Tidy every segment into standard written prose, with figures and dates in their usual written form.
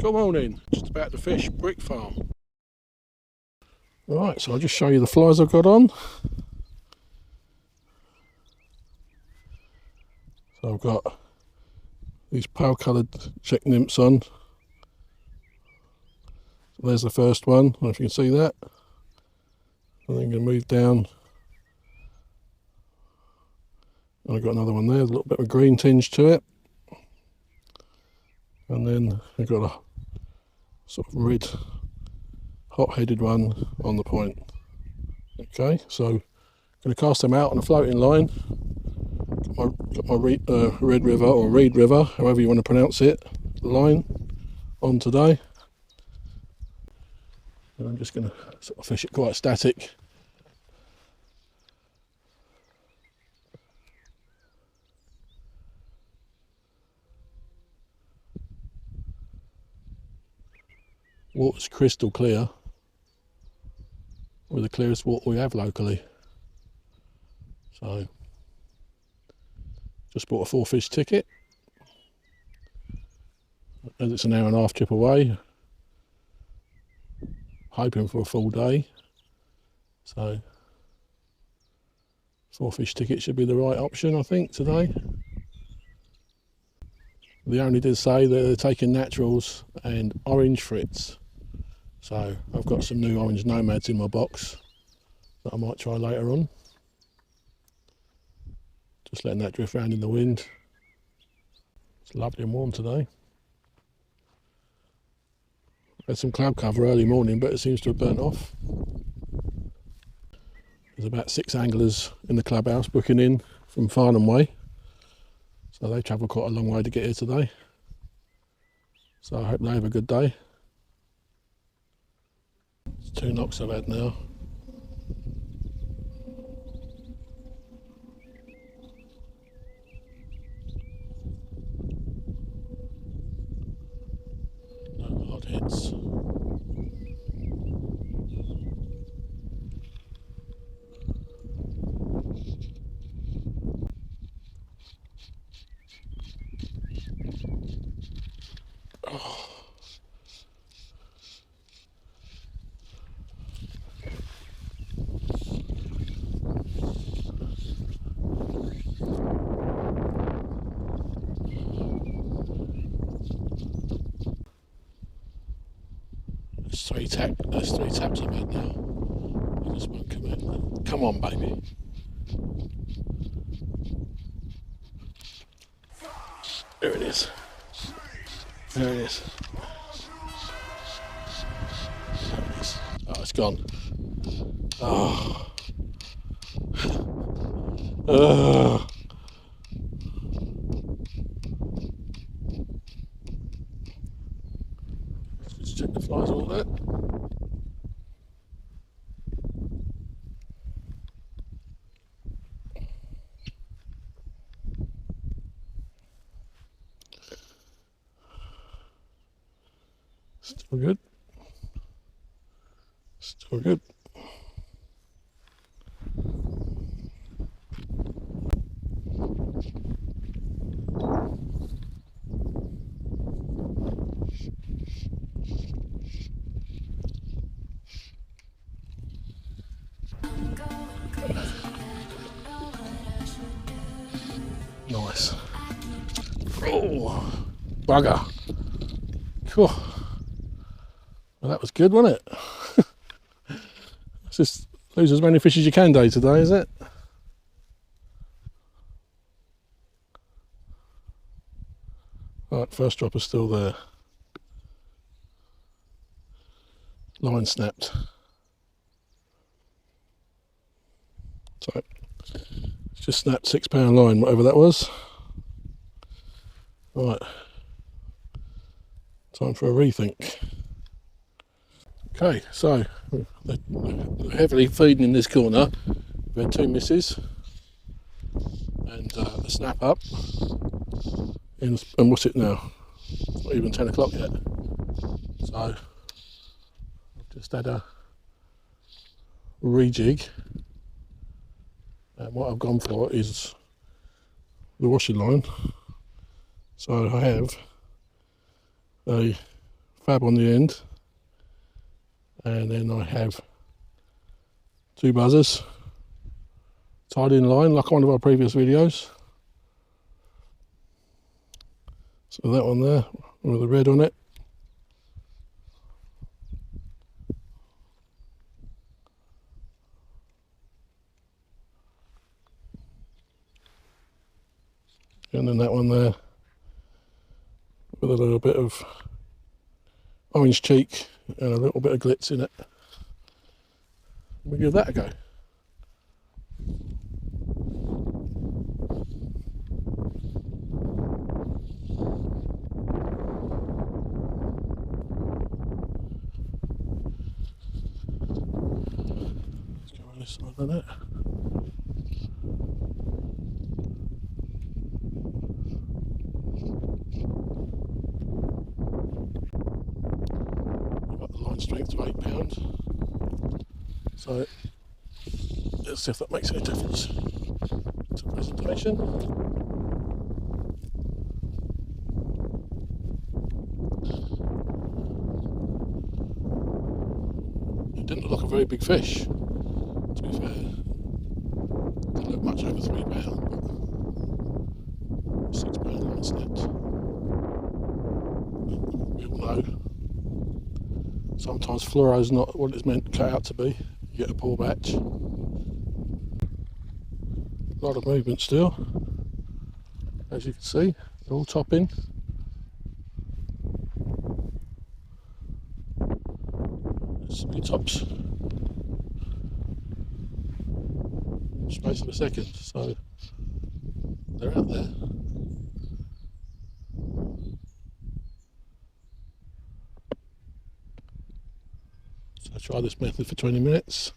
Good morning, just about to fish Brick Farm. Right, so I'll just show you the flies I've got on. So I've got these pale coloured check nymphs on. So there's the first one, I don't know if you can see that. And then I'm going to move down. And I've got another one there, a little bit of a green tinge to it. And then I've got a sort of red hot-headed one on the point. Okay, so I'm going to cast them out on a floating line. Got my Red River or Reed River, however you want to pronounce it, line on today. And I'm just going to sort of fish it quite static. Water's crystal clear, with the clearest water we have locally. So, just bought a 4-fish ticket, as it's an hour and a half trip away, hoping for a full day. So, 4-fish ticket should be the right option, I think, today. They only did say that they're taking naturals and orange frits. So I've got some new orange nomads in my box that I might try later on. Just letting that drift around in the wind. It's lovely and warm today. Had some cloud cover early morning, but it seems to have burnt off. There's about 6 anglers in the clubhouse booking in from Farnham way. So they travel quite a long way to get here today. So I hope they have a good day. It's 2 knocks I've had now. No hard hits. Oh. There's 3 taps I've had now. I just won't come in. Come on, baby. There it is. There it is. There it is. Oh, it's gone. Oh. Just check the flies all that. Still good. Still good. Nice. Oh, bugger. Cool. Well, that was good, wasn't it? Let's just lose as many fish as you can day today, is it? Right, first drop is still there. Line snapped. So, just snapped £6 line, whatever that was. Right, time for a rethink. Okay, so they're heavily feeding in this corner. We've had 2 misses and a snap up. And what's it now? Not even 10 o'clock yet. So I've just had a rejig. And what I've gone for is the washing line. So I have a fab on the end, and then I have 2 buzzers tied in line like one of our previous videos. So that one there with the red on it. And then that one there with a little bit of orange cheek and a little bit of glitz in it. We'll give that a go. Let's go on this side of it. Strength to £8, so let's see if that makes any difference to the presentation. It didn't look like a very big fish, to be fair. Didn't look much over £3, but £6 line slipped. We all know sometimes fluoro's not what it's meant to cut out to be. You get a poor batch. A lot of movement still, as you can see. They're all topping. Simply tops space of a second, so they're out there. So try this method for 20 minutes.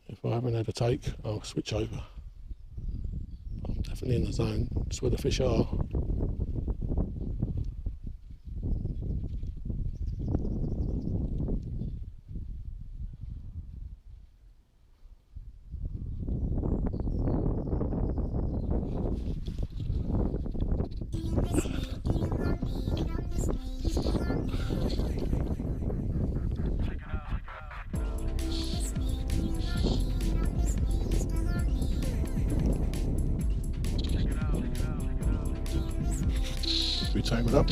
If I haven't had a take, I'll switch over. I'm definitely in the zone. It's where the fish are. We tame it up.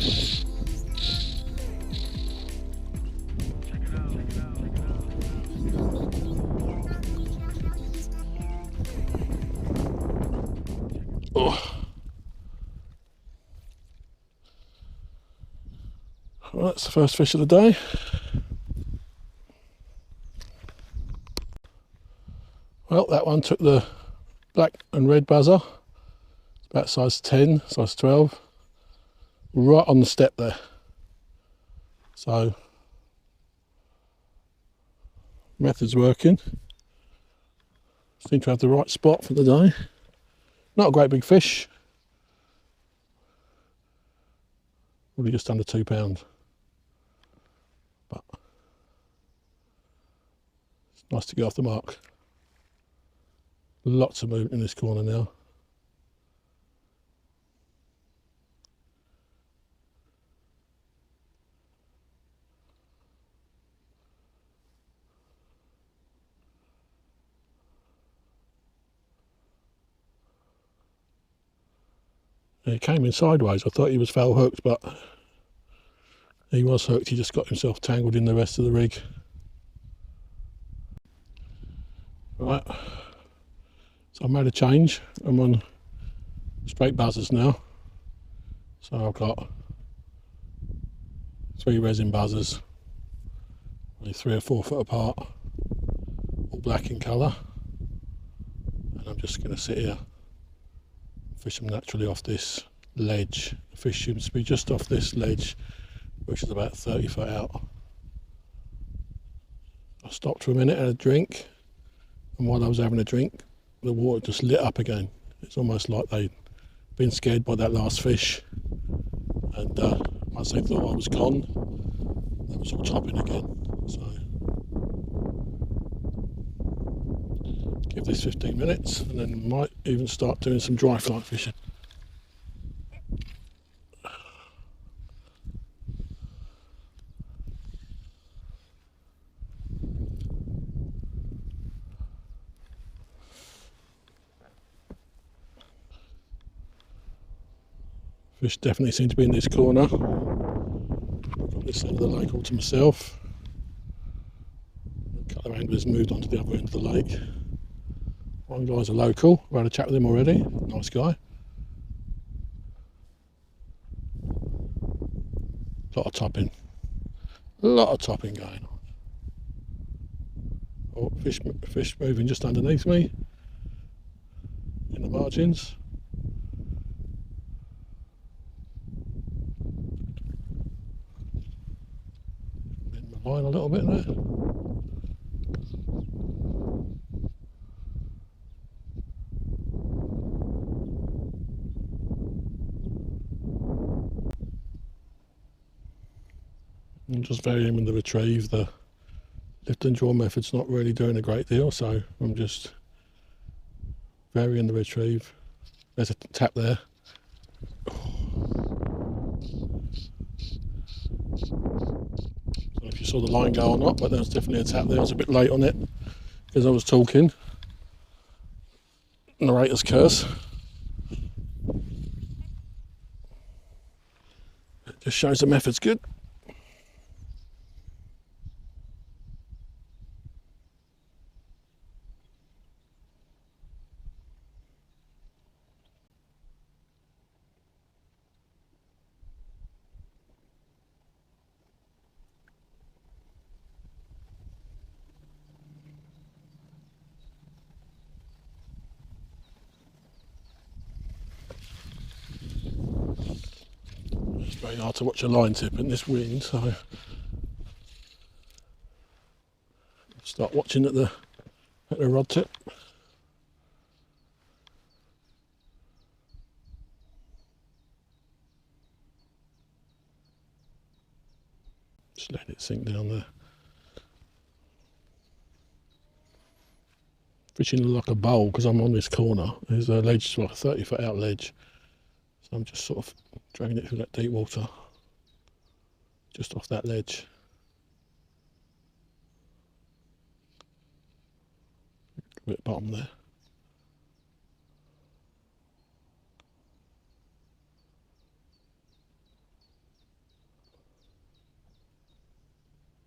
Oh. Well, that's the first fish of the day. Well, that one took the black and red buzzer. It's about size 10, size 12. Right on the step there. So, method's working. Seem to have the right spot for the day. Not a great big fish. Probably just under £2. But it's nice to get off the mark. Lots of movement in this corner now. He came in sideways. I thought he was foul hooked, but he was hooked. He just got himself tangled in the rest of the rig. Right, so I've made a change. I'm on straight buzzers now. So I've got 3 resin buzzers, only 3 or 4 foot apart, all black in colour. And I'm just going to sit here, fish them naturally off this ledge. The fish seems to be just off this ledge, which is about 30 foot out. I stopped for a minute, had a drink, and while I was having a drink, the water just lit up again. It's almost like they'd been scared by that last fish, and once they thought I was gone, they was all chopping again. So give this 15 minutes, and then might even start doing some dry fly fishing. Fish definitely seem to be in this corner. Got this end of the lake all to myself. A couple of anglers moved on to the other end of the lake. One guy's a local, I've had a chat with him already, nice guy. A lot of topping going on. Oh, fish moving just underneath me in the margins. Bend my line a little bit there. I'm just varying with the retrieve. The lift and draw method's not really doing a great deal, so I'm just varying the retrieve. There's a tap there. I don't know if you saw the line go or not, but there was definitely a tap there. I was a bit late on it because I was talking. Narrator's curse. It just shows the method's good. It's very hard to watch a line tip in this wind, so start watching at the rod tip. Just let it sink down there. Fishing like a bowl because I'm on this corner. There's a ledge, like a 30-foot out ledge. So I'm just sort of dragging it through that deep water, just off that ledge. A bit bottom there.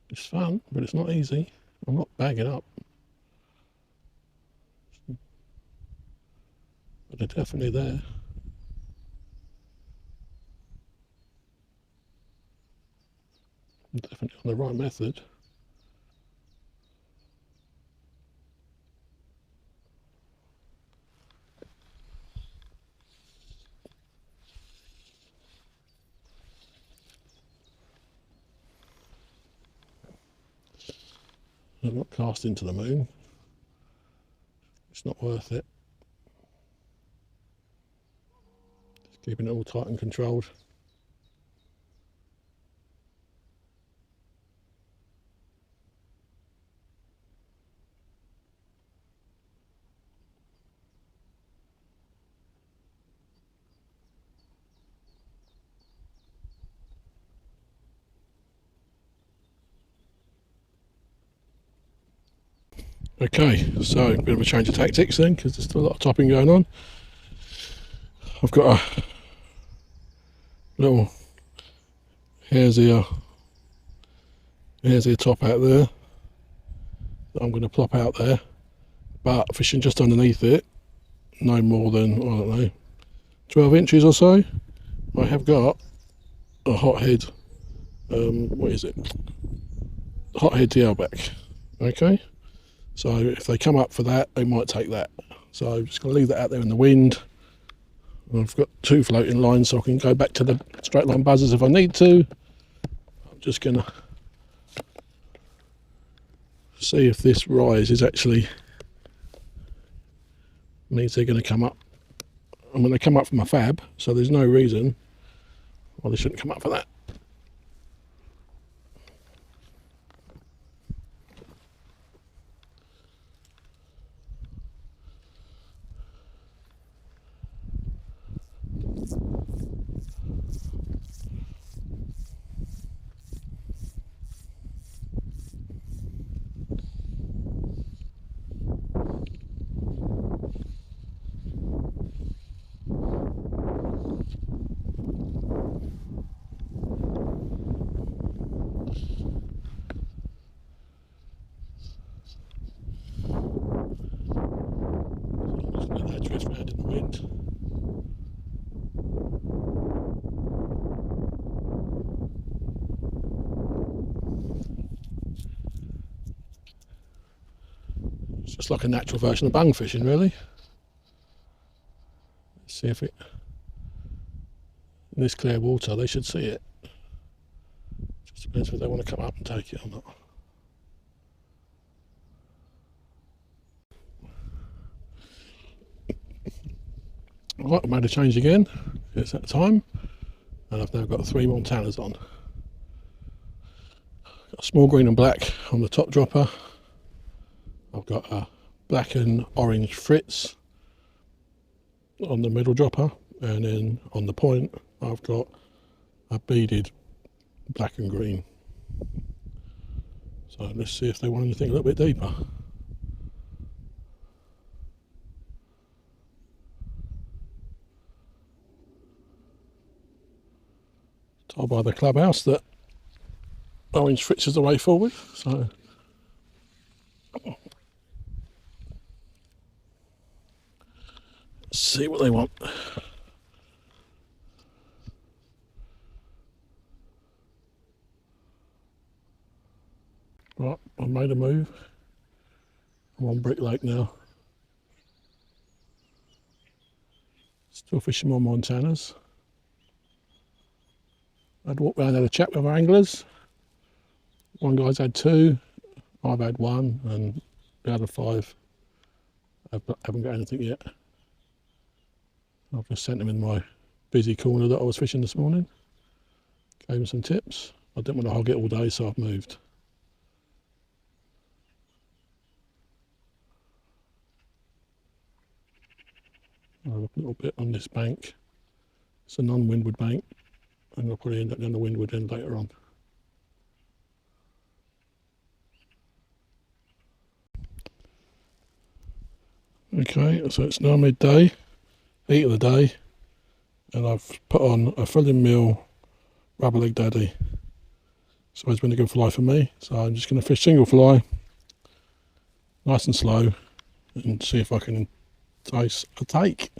It's fun, but it's not easy. I'm not bagging up. But they're definitely there. I'm definitely on the right method. I'm not casting to the moon. It's not worth it. Just keeping it all tight and controlled. Okay, so a bit of a change of tactics then, because there's still a lot of topping going on. I've got a little hare's ear top out there that I'm going to plop out there, but fishing just underneath it, no more than, I don't know, 12 inches or so, I have got a hothead, what is it? Hothead tailback. Okay, so if they come up for that, they might take that. So I'm just going to leave that out there in the wind. I've got 2 floating lines, so I can go back to the straight line buzzers if I need to. I'm just going to see if this rise is actually means they're going to come up. I mean, they come up from a fab, so there's no reason why they shouldn't come up for that. Looks like a natural version of bung fishing, really. Let's see if it, in this clear water, they should see it. Just depends if they want to come up and take it or not. Right, I made a change again. It's that time, and I've now got 3 Montanas on. Got a small green and black on the top dropper. I've got a black and orange Fritz on the middle dropper, and then on the point I've got a beaded black and green. So let's see if they want anything a little bit deeper. Told by the clubhouse that orange Fritz is the way forward, so let's see what they want. Right, I made a move. I'm on Brick Lake now. Still fishing more Montanas. I'd walked around and had a chat with our anglers. One guy's had 2, I've had 1, and the other 5 haven't got anything yet. I've just sent them in my busy corner that I was fishing this morning. Gave them some tips. I didn't want to hog it all day, so I've moved. I'll look a little bit on this bank. It's a non-windward bank, and I'll probably end up down the windward end later on. Okay, so it's now midday, heat of the day, and I've put on a filling meal rubber leg daddy. So it's been a good fly for me, so I'm just going to fish single fly, nice and slow, and see if I can entice a take.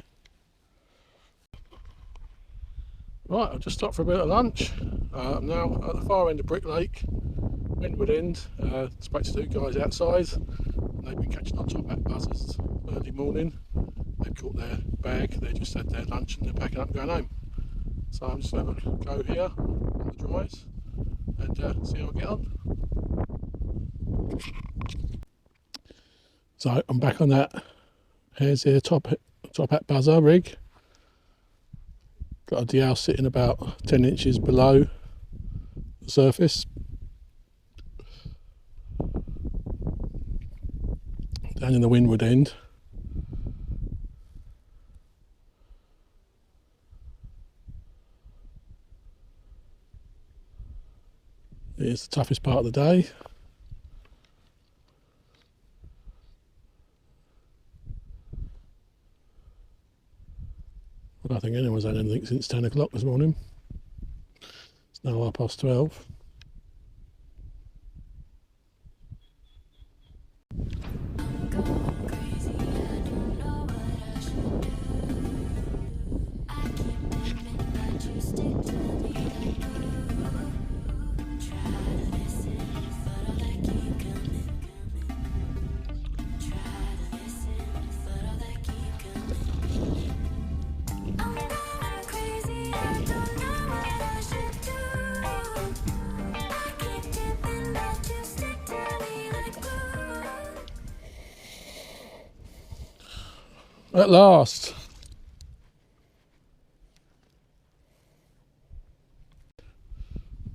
Right, I've just stopped for a bit of lunch. I'm now at the far end of Brick Lake, windward end. Spoke to 2 guys outside. They've been catching on top at buzzers early morning. They've caught their bag, they just had their lunch and they're packing up and going home. So I'm just going to go here on the dries and see how I get on. So I'm back on that Hare's Ear top hat buzzer rig. Got a DL sitting about 10 inches below the surface. Down in the windward end. It's the toughest part of the day. I don't think anyone's had anything since 10 o'clock this morning. It's now 12:30. At last.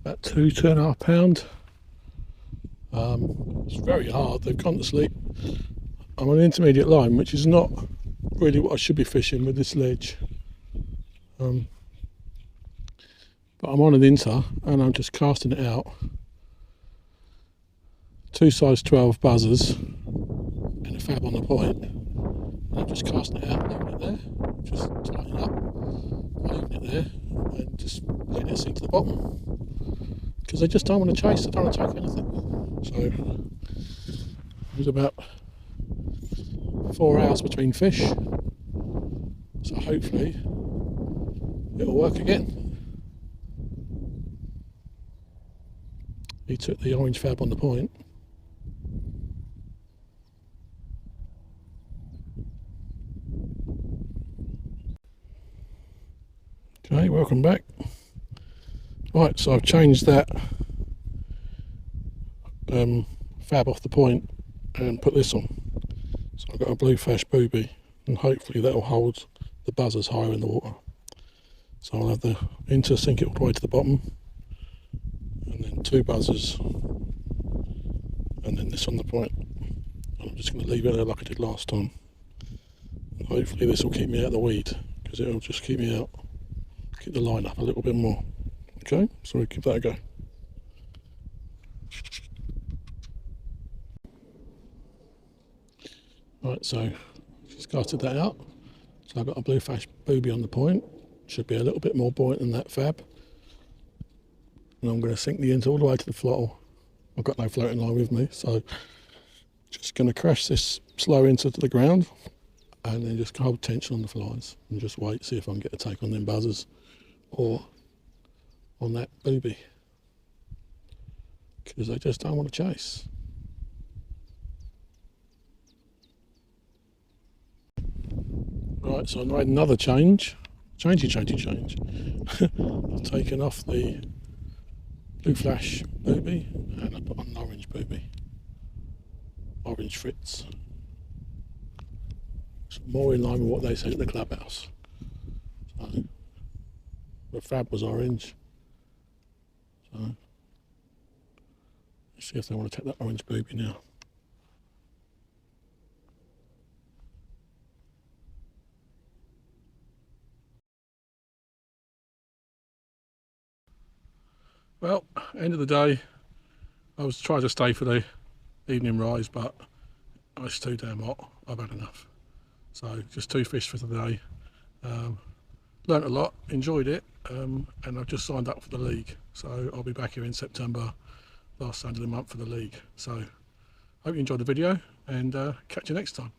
About 2.5 pound. It's very hard, they've gone to sleep. I'm on an intermediate line, which is not really what I should be fishing with this ledge. But I'm on an inter and I'm just casting it out. 2 size 12 buzzers and a fab on the point. And I'm just casting it out, leaving it there, just tightening up, leaving it there, and just letting it sink to the bottom. Because they just don't want to chase, they don't want to take anything. So it was about 4 hours between fish. So hopefully it'll work again. He took the orange fab on the point. Okay, welcome back. Right, so I've changed that fab off the point and put this on. So I've got a blue flash booby, and hopefully that'll hold the buzzers higher in the water. So I'll have the intersink it all the way to the bottom, and then 2 buzzers, and then this on the point. And I'm just going to leave it there like I did last time. And hopefully this will keep me out of the weed, because it'll just keep me out, keep the line up a little bit more. Okay, so we'll give that a go. Right, so just casted that out. So I've got a blue flash booby on the point. Should be a little bit more buoyant than that fab. And I'm going to sink the ends all the way to the throttle. I've got no floating line with me, so just going to crash this slow into the ground and then just hold tension on the flies and just wait, see if I can get a take on them buzzers or on that booby, because they just don't want to chase. Right, so I made another change. I've taken off the blue flash booby and I put on an orange booby. Orange Fritz. It's more in line with what they said at the clubhouse. So the fab was orange. So let's see if they want to take that orange booby now. Well, end of the day, I was trying to stay for the evening rise, but it's too damn hot. I've had enough. So just 2 fish for the day. Learnt a lot, enjoyed it, and I've just signed up for the league. So I'll be back here in September, last Sunday of the month for the league. So hope you enjoyed the video, and catch you next time.